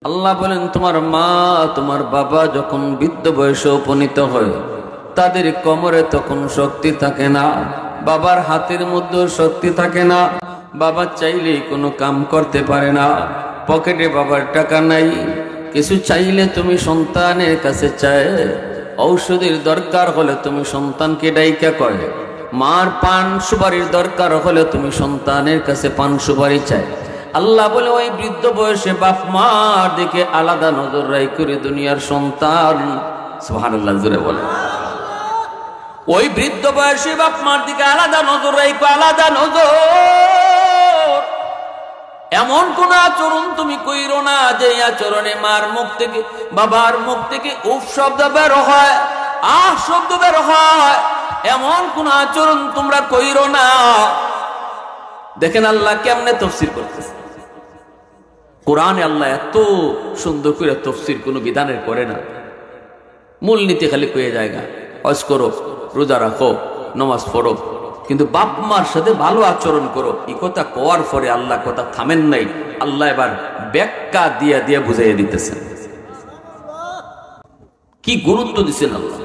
আল্লাহ বলেন, তোমার মা তোমার বাবা যখন বৃদ্ধ বয়সে উপনীত হয়, তাদের কোমরে তখন শক্তি থাকে না, বাবার হাতের মধ্যে শক্তি থাকে না, বাবা চাইলেই কোনো কাম করতে পারে না, পকেটে বাবার টাকা নাই, কিছু চাইলে তুমি সন্তানের কাছে চায়, ঔষধের দরকার হলে তুমি সন্তানকে ডাইকা কয়, মার পান সুপারির দরকার হলে তুমি সন্তানের কাছে পান সুপারি চায়। আল্লাহ বলে, ওই বৃদ্ধ বয়সে বাপ মার দিকে আলাদা নজর রাই করে দুনিয়ার সন্তান, সুবহানাল্লাহ জোরে বলে, ওই বৃদ্ধ বয়সে বাপ মার দিকে আলাদা নজর রাইকো, আলাদা নজর। এমন কোন আচরণ তুমি কইরো না যে আচরণে মার মুখ থেকে বাবার মুখ থেকে উফ শব্দ বের হয়, আহ শব্দ বের হয়, এমন কোন আচরণ তোমরা কইরো না। দেখেন আল্লাহ কেমনে তাফসীর করতেছে। কোরআনে আল্লাহ এত সুন্দর করে তাফসীর কোনো বিধানের করে না, মূলনীতি খালি কয়ে জায়গা, হজ করো, রোজা রাখো, নামাজ পড়ো, কিন্তু বাপ মার সাথে ভালো আচরণ করো। এই কথা কোয়ার পরে আল্লাহ কথা থামেন নাই, আল্লাহ এবার ব্যাখ্যা দিয়া দিয়া বুঝাইয়া দিতেছেন। কি গুরুত্ব দিচ্ছেন আল্লাহ।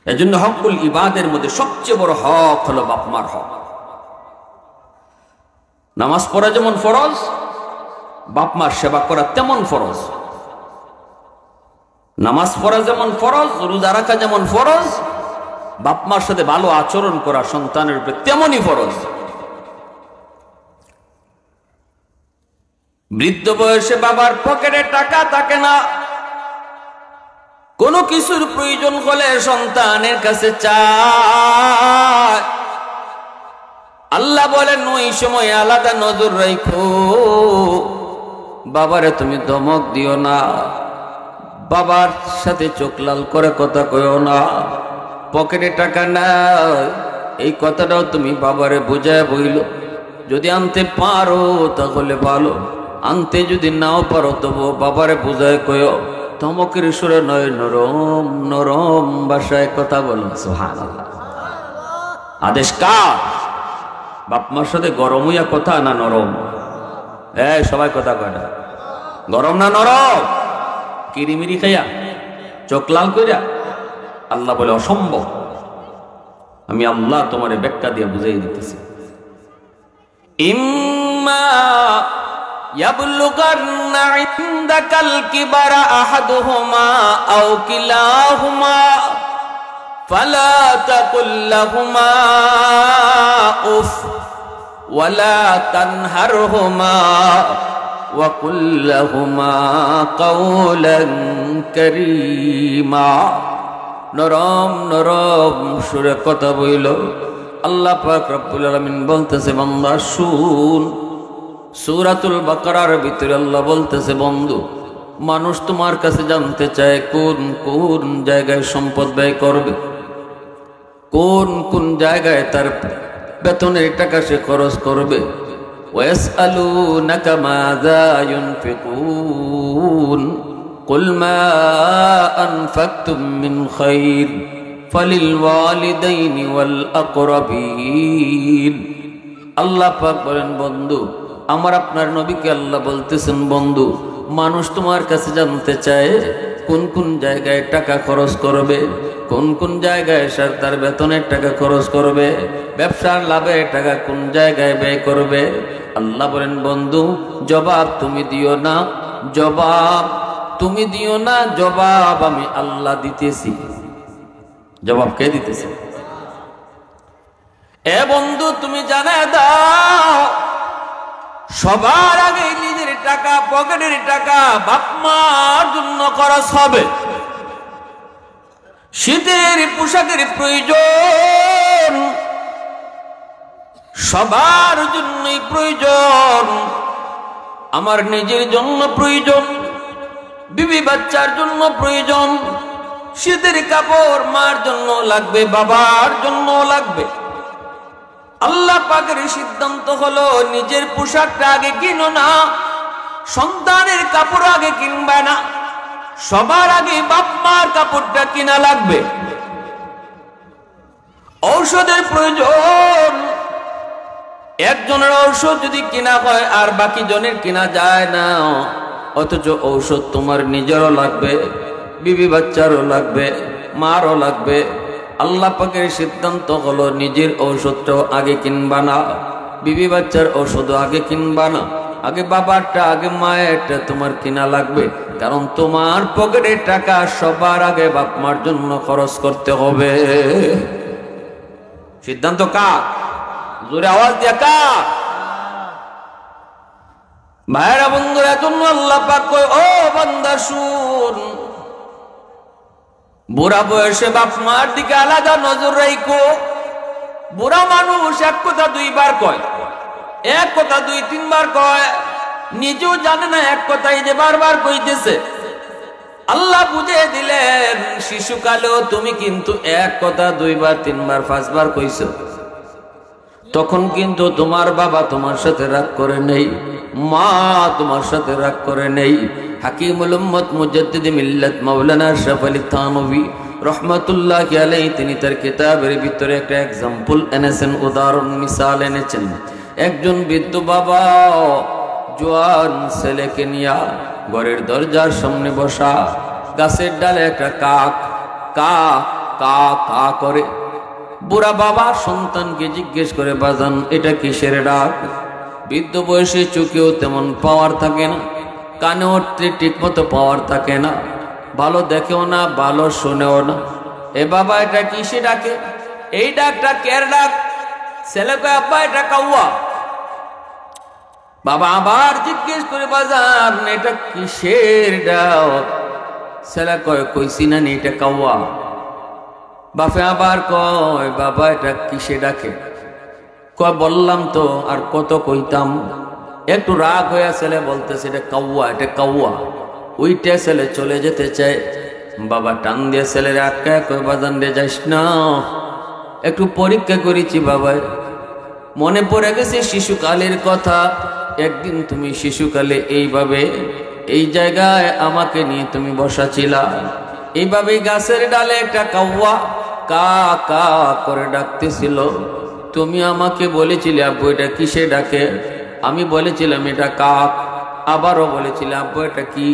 এজন্য হকুল ইবাদের মধ্যে সবচেয়ে বড় হক হলো বাপ মার হক। নামাজ পড়া যেমন ফরজ, বাপ মার সেবা করা তেমন ফরজ। নামাজ পড়া যেমন ফরজ, রোজা রাখা যেমন ফরজ, বাপ মার সাথে ভালো আচরণ করা সন্তানের উপরে তেমনই ফরজ। বৃদ্ধ বয়সে বাবার পকেটে টাকা থাকে না, কোনো কিছুর প্রয়োজন হলে সন্তানের কাছে চায়। আল্লাহ বলেন, ওই সময় আলাদা নজর রাখো, বাবারে তুমি ধমক দিও না, বাবার সাথে চোখ লাল করে কথা কইও না, পকেটে টাকা নাই এই কথাটাও তুমি বাবারে বুঝায় বইল। যদি আনতে পারো তাহলে ভালো, আনতে যদি নাও পারো তবু বাবারে বুঝায় কইও, ধমকের সুরে নয়, নরম নরম ভাষায় কথা বলো। সুবহানাল্লাহ। আদেশ কার? বাপ মার সাথে গরম হইয়া কথা না নরম? সবাই কথা কয় না, গরম না নরম? কিরিমিরি খাইয়া চোখ লাল কইরা? আল্লাহ বলে অসম্ভব। আমি আল্লাহ তোমার ব্যাখ্যা দিয়ে বুঝাই দিতেছি। ইম্মা ইয়াবলুগান্না ইনদাকাল কিবারা আহাদুহুমা আও কিলাহুমা ফালা তাকুল লাহুমা উফ ওয়ালা তানহারহুমা ওয়া কুল লাহুমা কাওলান কারীমা। নরম নরম সুরে কথা বইল। আল্লাহ পাক রব্বুল আলামিন বলতেছে, বান্দা শুন। সূরাতুল বাকারার ভিতরে আল্লাহ বলতেছে, বন্ধু মানুষ তোমার কাছে জানতে চায় কোন কোন জায়গায় সম্পদ ব্যয় করবে, কোন কোন জায়গায় তার বেতনের টাকা সে খরচ করবে। ওয়াসআলুনাকা মাযা ইউনফিকুন কুল মা আনফাকতুম মিন খায়র ফালিল ওয়ালিদাইনি ওয়াল আকরাবিন। আল্লাহ পাক বলেন, বন্ধু আমার আপনার নবীকে আল্লাহ বলতেছেন, বন্ধু মানুষ তোমার কাছে জানতে চায় কোন কোন জায়গায় টাকা খরচ করবে, কোন কোন জায়গায় তার বেতনের টাকা খরচ করবে, ব্যবসার লাভে টাকা কোন জায়গায় ব্যয় করবে। আল্লাহ বলেন, বন্ধু জবাব তুমি দিও না, জবাব তুমি দিও না, জবাব আমি আল্লাহ দিতেছি। জবাব কে দিতেছে? এ বন্ধু তুমি জানায় দাও, সবার আগে নিজের টাকা, পকেটের টাকা বাপ মার জন্য খরচ হবে। শীতের পোশাকের প্রয়োজন সবার জন্যই প্রয়োজন, আমার নিজের জন্য প্রয়োজন, বিবি বাচ্চার জন্য প্রয়োজন। শীতের কাপড় মার জন্য লাগবে, বাবার জন্য লাগবে। আল্লাহ পাকের সিদ্ধান্ত হলো নিজের পোশাকটা আগে কিনো না, সন্তানের কাপড় আগে কিনবে না, সবার আগে বাপ মার কাপড়টা কিনা লাগবে। ঔষধের প্রয়োজন একজনের ঔষধ যদি কিনা হয় আর বাকি জনের কিনা যায় না, অথচ ঔষধ তোমার নিজেরও লাগবে, বিবি বাচ্চারও লাগবে, মারও লাগবে। আল্লাহ পাকের সিদ্ধান্ত হলো নিজের ঔষধটাও আগে কিনবা না, বিবি বাচ্চার ঔষধও আগে কিনবা না, আগে বাবারটা আগে মায়েরটা তোমার কিনা লাগবে। কারণ তোমার পকেটের টাকা সবার আগে বাপ মার জন্য খরচ করতে হবে। সিদ্ধান্ত কার? জোরে আওয়াজ দিয়া কার? ভাইরা বন্ধুরা, জন্য আল্লাহ পাক কয়, ও বান্দা শুন, বুড়া বয়সে বাপ মার দিকে আলাদা নজর রাখো। বুড়া মানুষ এক কথা দুইবার কয়, এক কথা দুই তিনবার কয়, নিজেও জানে না এক কথাই যে বারবার কইতেছে। আল্লাহ বুঝে দিলেন, শিশুকালেও তুমি কিন্তু এক কথা দুইবার তিনবার পাঁচবার কইছো, তখন কিন্তু তোমার বাবা তোমার সাথে রাগ করে নেই, মা তোমার সাথে রাগ করে নেই। হাকিমুল উম্মত মুজাদ্দিদ মিল্লাত মাওলানা আশরাফ আলী থানভী রহমাতুল্লাহি আলাইহি তিনি তার কিতাবের ভিতরে একটা এক্সাম্পল এনেছেন, উদাহরণ মিসাল এনেছেন। একজন বৃদ্ধ বাবা জোয়ান ছেলেকে নিয়া ঘরের দরজার সামনে বসা, গাছের ডালে একটা কাক কা কা কা করে। বুড়া বাবা সন্তানকে জিজ্ঞেস করে, বাজান এটা কিসের ডাক? বৃদ্ধ বয়সে চোখেও তেমন পাওয়ার থাকে না, কানে উঠতে ঠিক মতো পাওয়ার থাকে না, ভালো দেখেও না, ভালো শোনেও না। এ বাবা এটা কিসে ডাকে? এই ডাকটা কের ডাক? ছেলে কয়, আব্বা এটা কাউয়া। বাবা আবার জিজ্ঞেস করে, বাজান এটা কিসের ডাক? ছেলে কয়, কইছি না এটা কাউয়া। বাপে আবার কয়, বাবা এটা কিসে ডাকে? কয়, বললাম তো, আর কত কইতাম। একটু রাগ হয়ে ছেলে বলতেছে, এটা কাউয়া, এটা কাউয়া। ওইটা ছেলে চলে যেতে চায়, বাবা টান দিয়ে ছেলের আটকায় কয়, বাজান রে যাইস না, একটু পরীক্ষা করেছি বাবা, মনে পড়ে গেছে শিশুকালের কথা। একদিন তুমি শিশুকালে এইভাবে এই জায়গায় আমাকে নিয়ে তুমি বসা ছিলা, এইভাবে গাছের ডালে একটা কাউয়া কা কা করে ডাকতেছিল। তুমি আমাকে বলেছিলে, আব্বু এটা কিসে ডাকে? আমি বলেছিলাম এটা কাক। আবারও বলেছিলে, আব্বু এটা কি?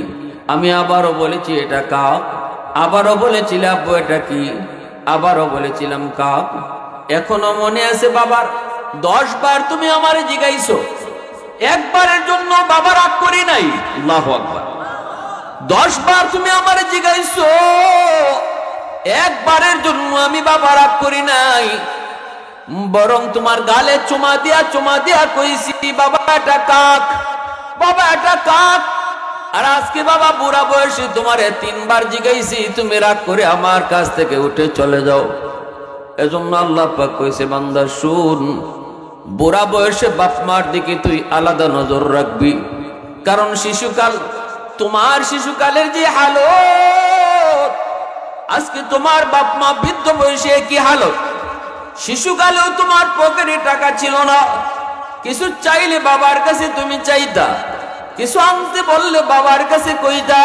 আমি আবারও বলেছি এটা কাক। আবারও বলেছিলে, আব্বু এটা কি? আবারও বলেছিলাম কাক। এখনো মনে আছে বাবার? 10 বার তুমি আমারে জিগাইছো, একবারের জন্য বাবা রাগ করি নাই। আল্লাহু আকবার। 10 বার তুমি আমারে জিগাইছো, একবারের জন্য আমি বাবা রাগ করি নাই, বরং তোমার গালে চুমা দিয়া কইছি, বাবা এটা কাক, বাবা এটা কাক। আর আজকে বাবা বুড়া বয়সে তোমারে 3 বার জিগাইছি, তুমি রাগ করে আমার কাছ থেকে উঠে চলে যাও। এজন্য আল্লাহ পাক কইছে, বান্দা শুন, বুড়া বয়সে বাপ মার দিকে তুই আলাদা নজর রাখবি। কারণ শিশুকাল, তোমার শিশুকালের যে হালত, আজকে তোমার বাপ মা বৃদ্ধ বয়সে কি হালত। শিশুকালেও তোমার পকেটে টাকা ছিল না, কিছু চাইলে বাবার কাছে তুমি চাইতা, কিছু আনতে বললে বাবার কাছে কইতা,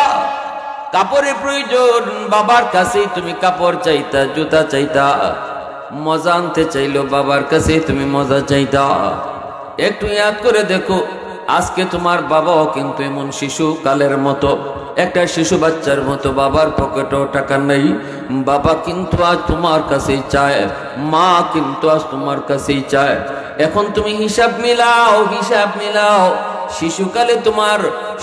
কাপড়ের প্রয়োজন বাবার কাছেই তুমি কাপড় চাইতা, জুতা চাইতা, মজা আনতে চাইলো বাবার কাছে তুমি মজা চাইতা। একটু ইয়াদ করে দেখো, আজকে তোমার বাবাও কিন্তু এমন শিশু কালের মতো, একটা শিশু বাচ্চার মতো, বাবার পকেটেও টাকা নেই, বাবা কিন্তু আজ তোমার কাছেই চায়, মা কিন্তু আজ তোমার কাছেই চায়। এখন তুমি হিসাব মিলাও।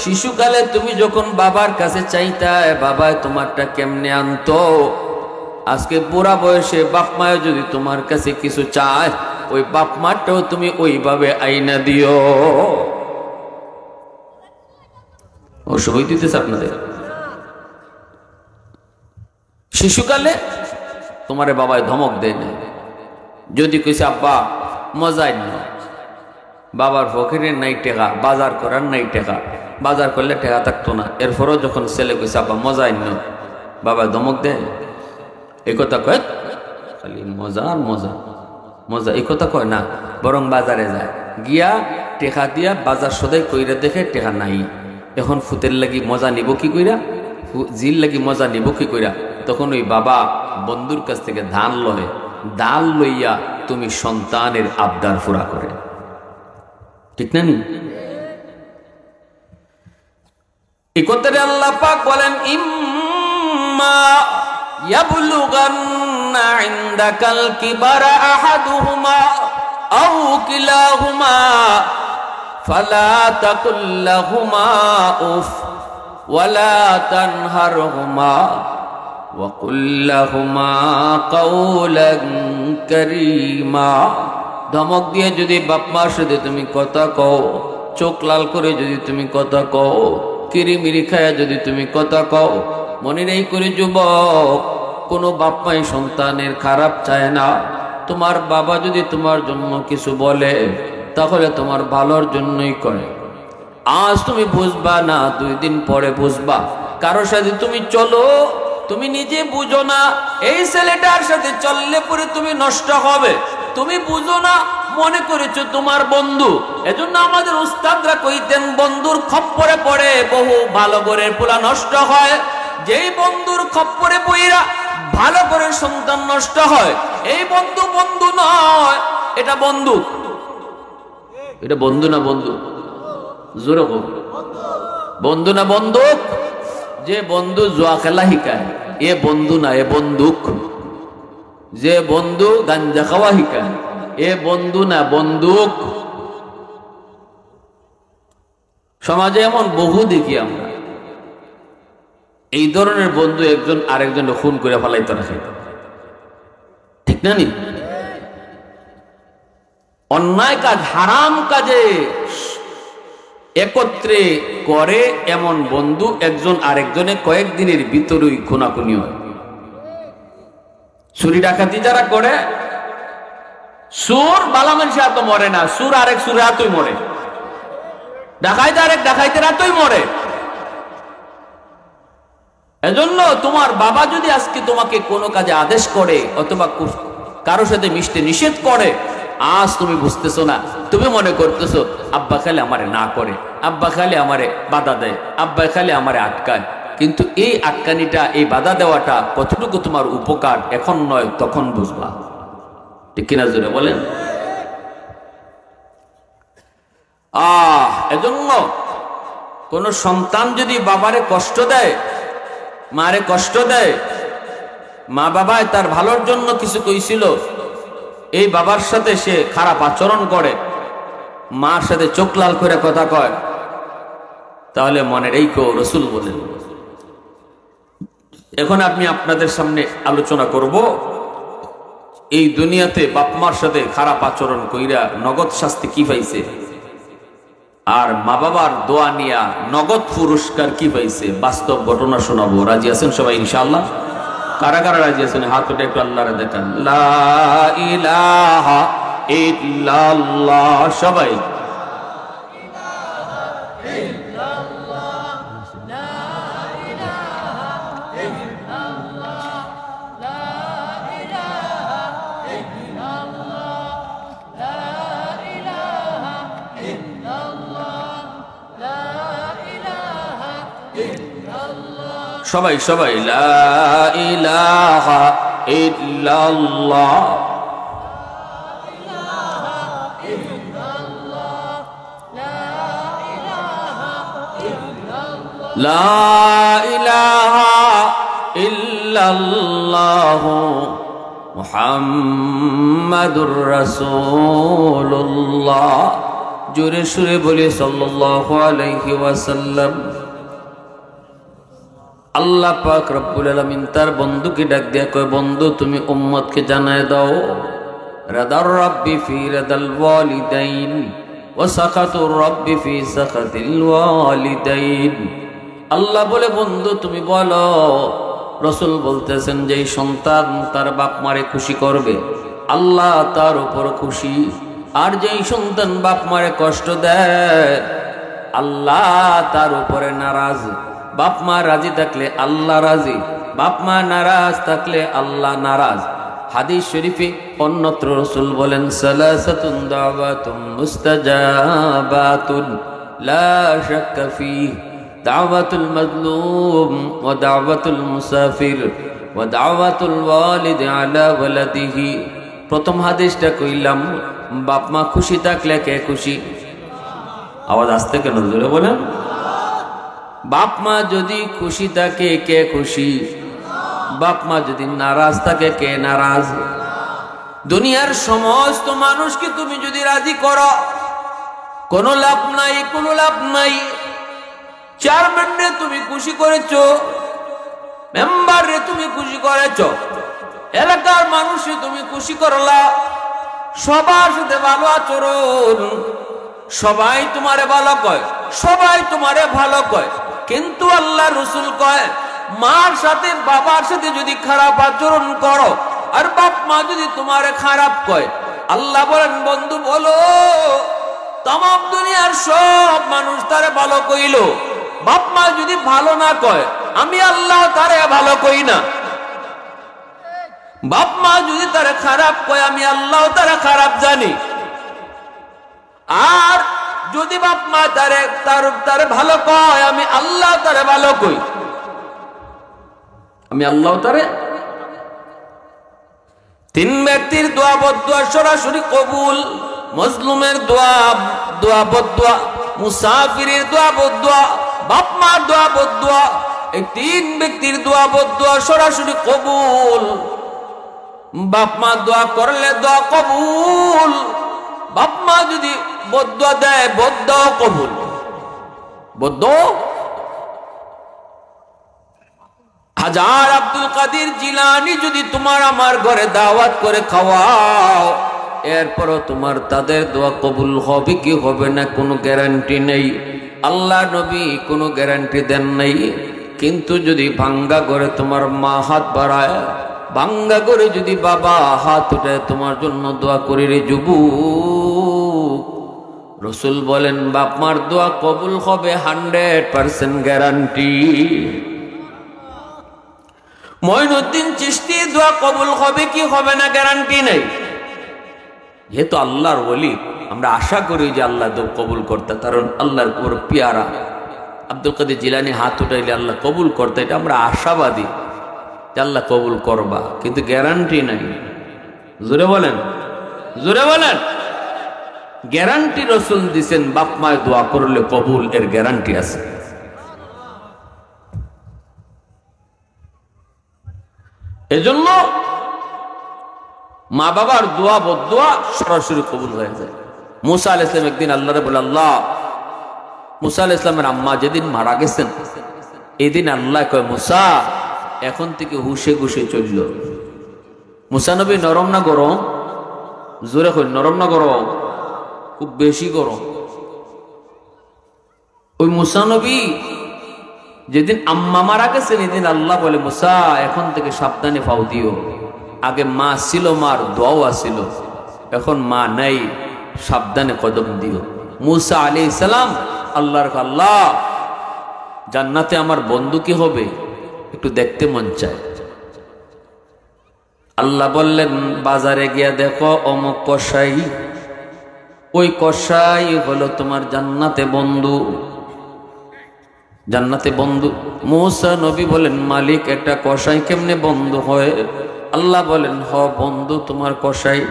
শিশুকালে তুমি যখন বাবার কাছে চাইতায়, বাবায় তোমারটা কেমনে আনতো। আজকে বুড়া বয়সে বাপ মায় যদি তোমার কাছে কিছু চায়, ওই বাপ মাটাও তুমি ওইভাবে আইনা দিও। অসুবিধা দিতেছে আপনাদের? শিশুকালে তোমারে বাবায় ধমক দেয় না, যদি কইছে আব্বা মজাই না, বাবার পকেটের নাই টেকা, বাজার করার নাই টেকা, বাজার করলে টেকা থাকতো না, এরপরও যখন ছেলে কইছে আব্বা মজাই না, বাবা ধমক দেয়? এই কথা কয় খালি মজা আর মজা মজা, এই কথা কয় না, বরং বাজারে যায়, গিয়া টেকা দিয়া বাজার সদাই কইরা দেখে টেকা নাই। এখন ফুতের লাগি মজা নিব কি কইরা, জিল লাগি মজা নিব কি কইরা, তখন ওই বাবা বন্ধুর কাছ থেকে ধান লয়, ডাল লইয়া তুমি সন্তানের আবদার পুরা করে। ঠিক না নি? এই কথাটা আল্লাহ পাক বলেন, ইম্মা ইয়াবলুগান্না ইনদাকাল কিবারা আহাদুহুমা আও কিলাহুমা ফালা তাকুল লাহুমা উফ ওয়ালা তানহারহুমা ওয়া কুল লাহুমা কাওলান কারীমা। ধমক দিয়ে যদি বাপ মার সাথে তুমি কথা কও, চোখ লাল করে যদি তুমি কথা কও, কিরিমিরি খায়া যদি তুমি কথা কও, মনে নেই করে যুবক, কোনো বাপ মাই সন্তানের খারাপ চায় না। তোমার বাবা যদি তোমার জন্য কিছু বলে তাহলে তোমার ভালোর জন্যই করে। আজ তুমি বুঝবা না, 2 দিন পরে বুঝবা। কারোর সাথে তুমি চলো, তুমি নিজে বুঝো না এই ছেলেটার সাথে চললে পরে তুমি নষ্ট হবে, তুমি বুঝো না, মনে করেছো তোমার বন্ধু। এজন্য আমাদের উস্তাদরা কইতেন, বন্ধুর খপ্পরে পড়ে বহু ভালো করে পোলা নষ্ট হয়। যেই বন্ধুর খপ্পরে পইরা ভালো করে সন্তান নষ্ট হয়, এই বন্ধু বন্ধু নয়, এটা বন্ধু। এটা বন্ধু না বন্ধু? জোরে বল, বন্ধু না বন্দুক? যে বন্ধু জুয়া খেলা শিখায় এ বন্ধু না, এ বন্দুক। যে বন্ধু গাঞ্জা খাওয়া শিখায় এ বন্ধু না, বন্দুক। সমাজে এমন বহু দেখি আমরা, এই ধরনের বন্ধু একজন আরেকজন খুন করে ফেলাইতে রাখে, ঠিক না নি? অন্যায় কাজ, হারাম কাজে একত্রে করে এমন বন্ধু একজন আরেকজনে কয়েকদিনের ভিতরেই খুনাখুনি হয়। চুরি ডাকাতি যারা করে, সুর বালা মানুষের হাতে মরে না, সুর আরেক সুরের হাতই মরে, ডাকাইতে আরেক ডাকাইতের হাতই মরে। এজন্য তোমার বাবা যদি আজকে তোমাকে কোনো কাজে আদেশ করে অথবা কারোর সাথে মিশতে নিষেধ করে, আজ তুমি বুঝতেছো না, তুমি মনে করতেছো আব্বা খালি আমারে না করে, আব্বা খালি আমারে বাধা দেয়, আব্বা খালি আমারে আটকায়। কিন্তু এই আটকানিটা, এই বাধা দেওয়াটা কতটুকু তোমার উপকার এখন নয় তখন বুঝবা, ঠিক কিনা জোরে বলেন? এজন্য কোন সন্তান যদি বাবারে কষ্ট দেয়, মারে কষ্ট দেয়, মা বাবায় তার ভালোর জন্য কিছু কইছিল, এই বাবার সাথে সে খারাপ আচরণ করে, মার সাথে চোখ লাল করে কথা কয়, তাহলে মনে রেখো রসুল বলেন। এখন আমি আপনাদের সামনে আলোচনা করব এই দুনিয়াতে বাপ মার সাথে খারাপ আচরণ কইরা নগদ শাস্তি কি পাইছে, আর মা বাবার দোয়া নিয়া নগদ পুরস্কার কি পাইছে, বাস্তব ঘটনা শোনাবো। রাজি আছেন সবাই ইনশাআল্লাহ? কারা কারা রাজি আছেন হাত উঠে একটু আল্লাহরে দেখান। লা ইলাহা ইল্লাল্লাহ, সবাই। সবাই সবাই লা ইলাহা ইল্লাল্লাহ, লা ইলাহা ইল্লাল্লাহ মুহাম্মাদুর রাসূলুল্লাহ। জোরে সুরে বলে সাল্লাল্লাহু আলাইহি ওয়াসাল্লাম। আল্লাহ পাক রব্বুল আলামিন তার বন্ধুকে ডাক দিয়া কয়, বন্ধু তুমি উম্মতকে জানায় দাও, রাদার রাব্বি ফি রাদাল ওয়ালিদাইন ওয়া সাখাতুর রাব্বি ফি সাখাতিল ওয়ালিদাইন। আল্লাহ বলে বন্ধু তুমি বলো, রাসূল বলতেছেন যেই সন্তান তার বাপ মারে খুশি করবে আল্লাহ তার উপর খুশি, আর যেই সন্তান বাপ মারে কষ্ট দেয় আল্লাহ তার উপরে নারাজ। বাপ মা রাজি থাকলে আল্লাহ রাজি, বাপ মা নারাজ থাকলে আল্লাহ নারাজ। হাদিস শরীফে অন্যত্র রাসূল বলেন, সালাসাতুন দাওয়াতুন মুস্তাজাবাতুন লা শাক্কা ফীহি, দাওয়াতুল মাজলুম ওয়া দাওয়াতুল মুসাফির ওয়া দাওয়াতুল ওয়ালিদ আলা ওয়ালাদিহি। প্রথম হাদিসটা কইলাম, বাপ মা খুশি থাকলে কে খুশি? আওয়াজ আসতে কেন জোরে বলেন। বাপ মা যদি খুশি থাকে কে খুশি? বাপ মা যদি নারাজ থাকে কে নারাজ? দুনিয়ার সমস্ত মানুষকে তুমি যদি রাজি করো কোনো লাভ নাই, কোনো লাভ নাই। চেয়ারম্যানরে তুমি খুশি করেছো, মেম্বারে তুমি খুশি করেছো, এলাকার মানুষে তুমি খুশি করলা, সবার সাথে ভালো আচরণ, সবাই তোমারে ভালো কয়, সবাই তোমারে ভালো কয়। কিন্তু আল্লাহ রসুল কয় মার সাথে বাবার সাথে যদি খারাপ আচরণ করো আর বাপ মা যদি তোমারে খারাপ কয়, আল্লাহ বলেন বন্ধু বলো তামাম দুনিয়ার সব মানুষ তারে ভালো কইল, বাপ মা যদি ভালো না কয় আমি আল্লাহ তারে ভালো কই না। বাপ মা যদি তারে খারাপ কয় আমি আল্লাহ তারে খারাপ জানি। আর যদি বাপ মা তারে ভালো কয় আমি আল্লাহ তারে ভালো কই, আমি আল্লাহ তারে। তিন ব্যক্তির দোয়া বদদোয়া সরাসরি কবুল। মজলুমের দোয়া বদদোয়া, মুসাফিরের দোয়া বদদোয়া, বাপ মার দোয়া বদদোয়া, এই তিন ব্যক্তির দোয়া বদদোয়া সরাসরি কবুল। বাপ মা দোয়া করলে দোয়া কবুল, বাপ মা যদি বদদোয়া দেয় বদদোয়া কবুল। বদদোয়া হাজার আব্দুল কাদের জিলানী যদি তোমার আমার ঘরে দাওয়াত করে খাওয়াও, এরপরও তোমার তাদের দোয়া কবুল হবে কি হবে না কোনো গ্যারান্টি নেই। আল্লাহ নবী কোনো গ্যারান্টি দেন নাই। কিন্তু যদি ভাঙ্গা ঘরে তোমার মা হাত বাড়ায়, ভাঙ্গা ঘরে যদি বাবা হাত উঠায় তোমার জন্য দোয়া করি রে যুবক, রসুল বলেন বাপ মার দোয়া কবুল হবে 100% গ্যারান্টি। মঈনুদ্দিন চিশতি দোয়া কবুল হবে কি হবে না গ্যারান্টি নেই। যেহেতু আল্লাহর ওলি, আমরা আশা করি যে আল্লাহ দোয়া কবুল করতে, কারণ আল্লাহর পুরো পিয়ারা। আব্দুল কাদের জিলানী হাত উঠাইলে আল্লাহ কবুল করতে, এটা আমরা আশাবাদী যে আল্লাহ কবুল করবা, কিন্তু গ্যারান্টি নাই। জোরে বলেন, জোরে বলেন। গ্যারান্টি রসুল দিছেন বাপ মায়ের দোয়া করলে কবুল, এর গ্যারান্টি আছে। এজন্য মা বাবার দোয়া বদদোয়া সরাসরি কবুল হয়ে যায়। মুসা আলাইহিস সালাম একদিন আল্লাহরে বলে, আল্লাহ, মুসা আলাইহিস সালামের আম্মা যেদিন মারা গেছেন এদিন আল্লাহ কয় মুসা এখন থেকে হুশে গুশে চলল। মুসা নবী নরম না গরম? জোরে কই, নরম না গরম? খুব বেশি গরম। ওই মুসা নবী যেদিন আম্মা মারা গেছেন এদিন আল্লাহ বলে মুসা এখন থেকে সাবধানে ফাও দিও। আগে মা ছিল, মার দোয়াও আসিল, এখন মা নাই, সাবধানে কদম দিও। মুসা আলাইহিস সালাম আল্লাহর আল্লাহ জান্নাতে আমার বন্ধু কি হবে একটু দেখতে মন চায়। আল্লাহ বললেন বাজারে গিয়া দেখো অমুক কসাই, ওই কসাই হলো তোমার জান্নাতে বন্ধু, জান্নাতে বন্ধু। মুসা নবী বলেন মালিক একটা কসাই কেমনে বন্ধু হয়? আল্লাহ বলেন হ বন্ধু তোমার কসাই।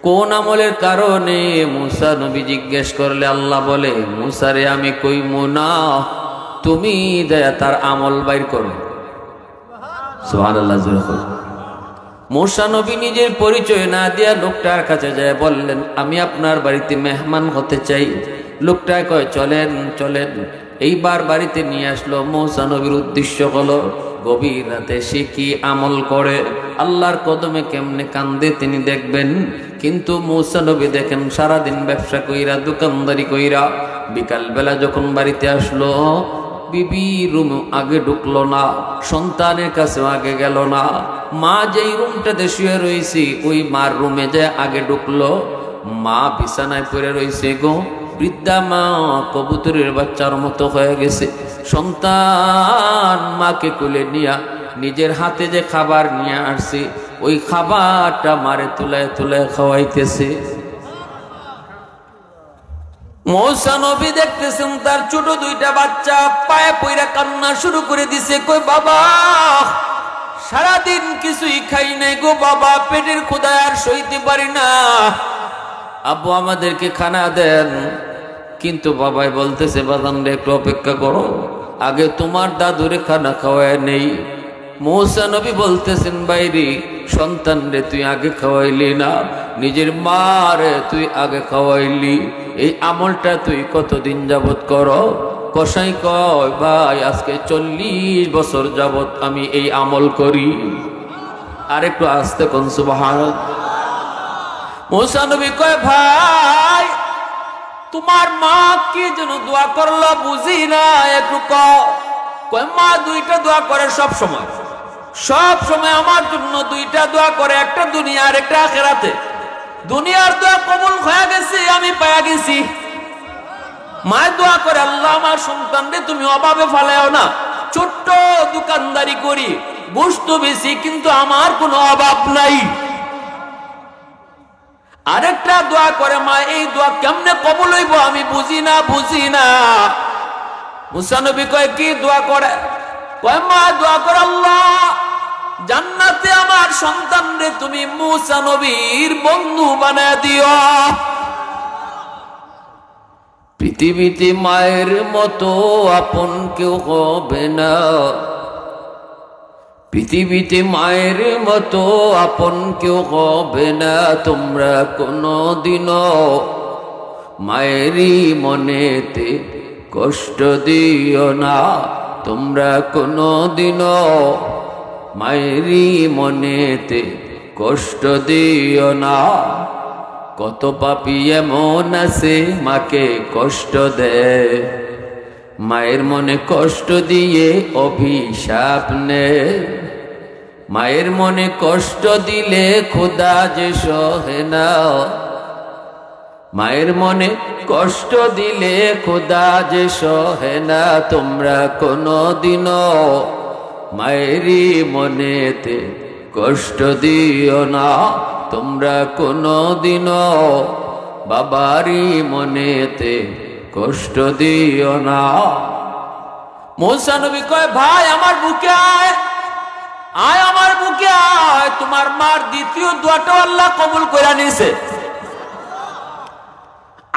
কোন আমলের কারণে? মুসা নবী জিজ্ঞেস করলে আল্লাহ বলে মুসা রে আমি কইমু না, তুমি দয়া তার আমল বাইর করো। সুবহানাল্লাহ। মুসা নবী নিজের পরিচয় না দিয়া লোকটার কাছে যায় বললেন আমি আপনার বাড়িতে মেহমান হতে চাই। লোকটা কয় চলেন চলেন। এইবার বাড়িতে নিয়ে আসলো। মুসা নবীর উদ্দেশ্য হলো গভীর রাতে সে কি আমল করে, আল্লাহর কদমে কেমনে কান্দে তিনি দেখবেন। কিন্তু মুসা নবী দেখেন সারাদিন ব্যবসা কইরা দোকানদারি কইরা বিকাল বেলা যখন বাড়িতে আসলো, বিবি রুম আগে ঢুকলো না, সন্তানের কাছেও আগে গেল না। মা যেই রুমটাতে শুয়ে রয়েছে ওই মার রুমে যায় আগে ঢুকলো। মা বিছানায় পড়ে রয়েছে গো, বৃদ্ধা মা কবুতরের বাচ্চার মতো হয়ে গেছে। সন্তান মাকে কোলে নিয়া নিজের হাতে যে খাবার নিয়ে আসছে ওই খাবারটা মারে তুলায় তুলায় খাওয়াইতেছে। মুসা নবী দেখতেছেন তার ছোট দুইটা বাচ্চা পায়ে পইরা কান্না শুরু করে দিছে। কই বাবা সারাদিন কিছুই খাই নাই গো বাবা, পেটের ক্ষুধা আর সইতে পারি না, আব্বু আমাদেরকে খানা দেন। কিন্তু বাবাই বলতেছে বাজান রে একটু অপেক্ষা করো, আগে তোমার দাদুরে খানা খাওয়ায় নেই। মূসা নবী বলতেছেন বাইরে সন্তান রে তুই আগে খাওয়াইলি না, নিজের মা রে তুই আগে খাওয়াইলি, এই আমলটা তুই কতদিন যাবত করো? কসাই কয় ভাই আজকে 40 বছর যাবত আমি এই আমল করি। আর একটু আস্তে কোন সুবহানাল্লাহ। মূসা নবী কয় ভাই তোমার মা কি যেন দোয়া করলো বুঝি না, একটু কয় মা 2টা দোয়া করে সব সময়, সব সময় আমার জন্য 2টা দোয়া করে, একটা দুনিয়া আর একটা আখিরাতে। দুনিয়ার দোয়া কবুল হয়ে গেছে, আমি পায়া গেছি। মায়ের দোয়া করে আল্লাহ আমার সন্তানরে তুমি অভাবে ফেলাও না, ছোট্ট দোকানদারি করি, গোশত বেশি, কিন্তু আমার কোনো অভাব নাই। আরেকটা দোয়া করে মা, এই দোয়া কেমনে কবুল হইব আমি বুঝি না। মুসা নবী কয় কি দোয়া করে? কয় মা দোয়া করে আল্লাহ জান্নাতে আমার সন্তানরে তুমি মুসা নবীর বন্ধু বানায় দিও। পৃথিবীতে মায়ের মতো আপন কেউ হবে না, পৃথিবীতে মায়ের মতো আপন কেউ হবে না। তোমরা কোনদিনও মায়েরই মনেতে কষ্ট দিও না, তোমরা কোনদিনও মায়েরই মনেতে কষ্ট দিও না। কত পাপী এমন আছে মাকে কষ্ট দেয়, মায়ের মনে কষ্ট দিয়ে অভিশাপ নেয়। মায়ের মনে কষ্ট দিলে খোদা যে সহে না, মায়ের মনে কষ্ট দিলে খোদা যে সহে না। তোমরা কোনদিনও মায়েরই মনেতে কষ্ট দিও না, তোমরা কোনদিনও বাবারই মনেতে কষ্ট দিও না। মূসা নবী কয় ভাই আমার বুকে আয়, আয় আমার বুকে আয়। তোমার মার দ্বিতীয় দোয়াটা আল্লাহ কবুল করে নিছে।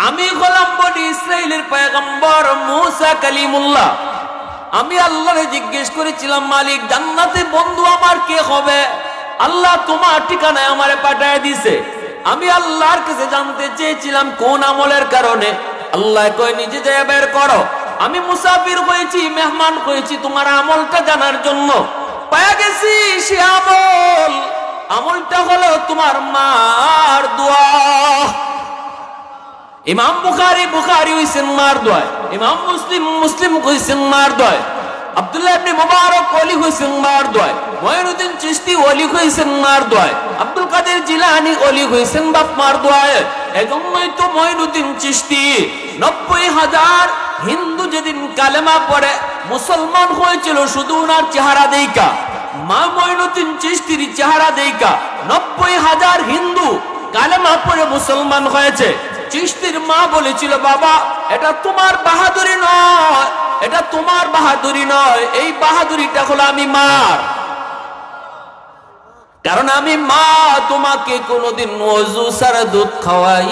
আমি হলাম বনি ইসরাইলের পয়গম্বর মূসা কালিমুল্লাহ। আমি আল্লাহরে জিজ্ঞেস করেছিলাম মালিক জান্নাতে বন্ধু আমার কে হবে? আল্লাহ তোমার ঠিকানায় আমারে পাঠায় দিছে। আমি আল্লাহর কাছে জানতে চেয়েছিলাম কোন আমলের কারণে। আল্লাহ কয় নিজে যায় বের করো, আমি মুসাফির হয়েছি, মেহমান হয়েছি তোমার আমলটা জানার জন্য। পায়া গেছি সে আমলটা হলো তোমার মার দোয়া। ইমাম বুখারী হইছেন মার দোয়া, ইমাম মুসলিম হইছেন মার দোয়া, আব্দুল্লাহ ইবনে মুবারক ওলি হইছেন মার দোয়া, মঈনুদ্দিন চিশতি ওলি হইছেন মার দোয়া, আব্দুল কাদের জিলানী ওলি হইছেন বাপ মার দোয়া। এজন্যই তো মঈনুদ্দিন চিশতি 90,000 হিন্দু যেদিন কালেমা পড়ে মুসলমান হয়েছিল শুধু ওনার চেহারা দেইকা, মা মঈনুদ্দিন চিশতির চেহারা দেইকা 90,000 হিন্দু কালেমা পড়ে মুসলমান হয়েছে। চিশতির মা বলেছিল বাবা এটা তোমার বাহাদুরি নয়, এটা তোমার বাহাদুরি নয়, এই বাহাদুরিটা হলো আমি মার। কারণ আমি মা তোমাকে কোনোদিন ওযু ছাড়া দুধ খাওয়াই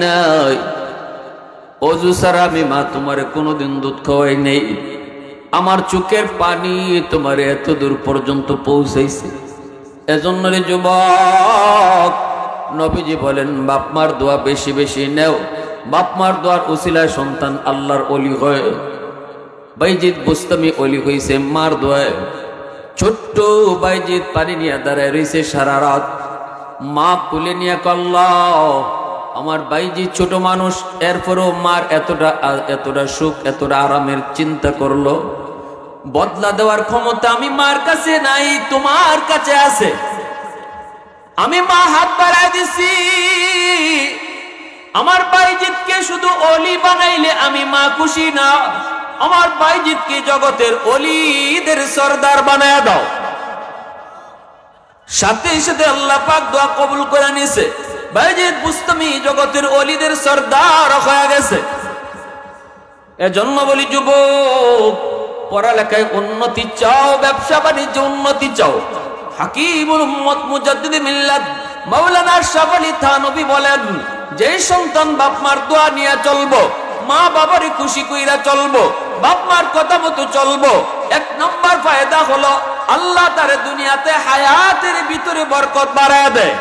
নাই, ওযু ছাড়া আমি মা তোমারে কোনোদিন দুধ খাওয়াই নেই। আমার চোখের পানি তোমার এত দূর পর্যন্ত পৌঁছাইছে। এজন্য রে যুবক নবীজি বলেন বাপ মার দোয়া বেশি বেশি নেও, বাপ মার দোয়ার উসিলায় সন্তান আল্লাহর ওলি হয়। বাইজিদ বুস্তামি ওলি হইছে মার দোয়ায়। ছোট্ট বাইজিদ পানি নিয়ে দাঁড়ায় রয়েছে সারা রাত, মা কুলে নিয়ে আল্লাহ আমার বাইজিদ ছোট মানুষ, এরপরও মার এতটা সুখ এতটা আরামের চিন্তা করলো। বদলা দেওয়ার ক্ষমতা আমি মার কাছে নাই, তোমার কাছে আছে। আমি মা হাত বাড়ায় দিছি, আমার বাইজিদকে শুধু ওলি বানাইলে আমি মা খুশি না, আমার বাইজিদকে জগতের ওলিদের সরদার বানায় দাও। সাথে সাথে আল্লাহ পাক দোয়া কবুল করে নিছে। বাইজিদ বুস্তামি জগতের ওলিদের সরদার হয়ে গেছে। এজন্য বলি যুবক পড়ালেখায় উন্নতি চাও, ব্যবসা বাণিজ্য উন্নতি চাও, হাকিমুল উম্মত মুজাদ্দিদ মিল্লাত মাওলানা আশরাফ আলী থানভী বলেন যে সন্তান বাপ মার দোয়া নিয়ে চলবো মা বাবারই খুশি কইরা চলবো, বাপ মার কথা মতো চলবো। এক নম্বর ফায়দা হলো আল্লাহ তার দুনিয়াতে হায়াতের ভিতরে বরকত বাড়ায় দেয়।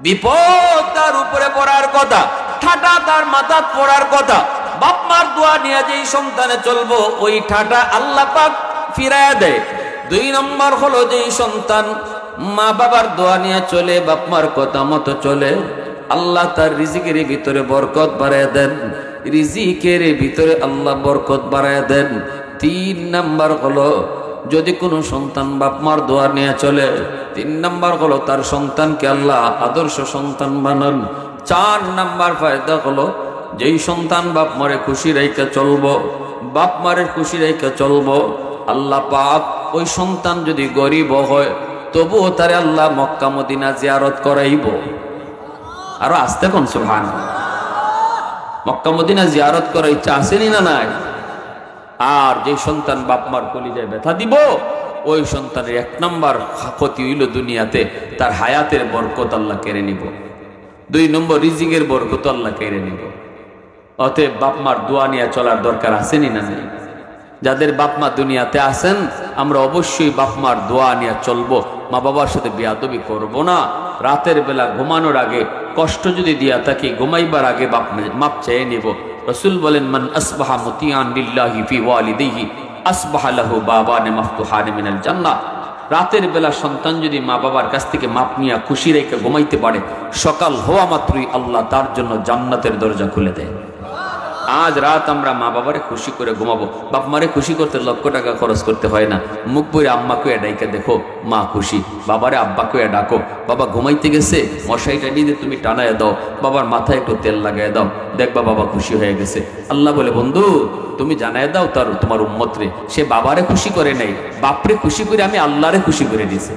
বিপদ তার উপরে পড়ার কথা, ঠাটা তার মাথা পড়ার কথা, বাপ মার দোয়া নিয়ে যেই সন্তানে চলবো ওই ঠাটা আল্লাহ পাক ফিরায়া দেয়। দুই নম্বর হলো যেই সন্তান মা বাবার দোয়া নিয়ে চলে, বাপ মার কথা মতো চলে, আল্লাহ তার রিজিকের ভিতরে বরকত বাড়ায় দেন, রিজিকের ভিতরে আল্লাহ বরকত বাড়ায় দেন। তিন নাম্বার হলো যদি কোনো সন্তান বাপ মার দোয়া নিয়ে চলে, তিন নাম্বার হলো তার সন্তানকে আল্লাহ আদর্শ সন্তান বানান। চার নাম্বার ফায়দা হলো যেই সন্তান বাপ মারে খুশি রেখে চলবো, বাপ মারে খুশি রেখে চলবো, আল্লাহ পাক ওই সন্তান যদি গরিব হয় তবুও তারে আল্লাহ মক্কা মদিনা জিয়ারত করাইব। আরো আসতে কোন সুবহানাল্লাহ। মক্কা মদিনা জিয়ারত করার ইচ্ছা আসেনি না নাই? আর যে সন্তান বাপ মার কলিজায় ব্যথা দিব ওই সন্তানের এক নম্বর ক্ষতি হইল দুনিয়াতে তার হায়াতের বরকত আল্লাহ কেড়ে নিব, দুই নম্বর রিজিকের বরকত আল্লাহ কেড়ে নিব। অতএব বাপ মার দোয়া নিয়ে চলার দরকার আসেনি না নাই? যাদের বাপ মা দুনিয়াতে আছেন আমরা অবশ্যই বাপ মার দোয়া নিয়ে চলবো, মা বাবার সাথে বেয়াদবি করব না। রাতের বেলা ঘুমানোর আগে কষ্ট যদি দিয়া থাকি ঘুমাইবার আগে মাপ চেয়ে নিব। রাসূল বলেন মান আসবাহা মুতিয়ান লিল্লাহি ফি ওয়ালিদিহি আসবাহা লাহু বাবানে মাফতুহান মিনাল জান্নাহ। রাতের বেলা সন্তান যদি মা বাবার কাছ থেকে মাপ নিয়ে খুশি রেখে ঘুমাইতে পারে, সকাল হওয়া মাত্রই আল্লাহ তার জন্য জান্নাতের দরজা খুলে দেয়। আজ রাত আমরা মা বাবারে খুশি করে ঘুমাবো। বাপ মারে খুশি করতে লক্ষ টাকা খরচ করতে হয় না। মুখ বইরে আম্মাকে ডাইকে দেখো মা খুশি, বাবারে আব্বাকে ডাকো, বাবা ঘুমাইতে গেছে মশাইটা নিয়ে তুমি টানায় দাও, বাবার মাথায় একটু তেল লাগাই দাও, দেখবা বাবা খুশি হয়ে গেছে। আল্লাহ বলে বন্ধু তুমি জানায় দাও তার তোমার উম্মত রে, সে বাবারে খুশি করে নাই, বাপরে খুশি করে আমি আল্লাহরে খুশি করে দিয়েছি।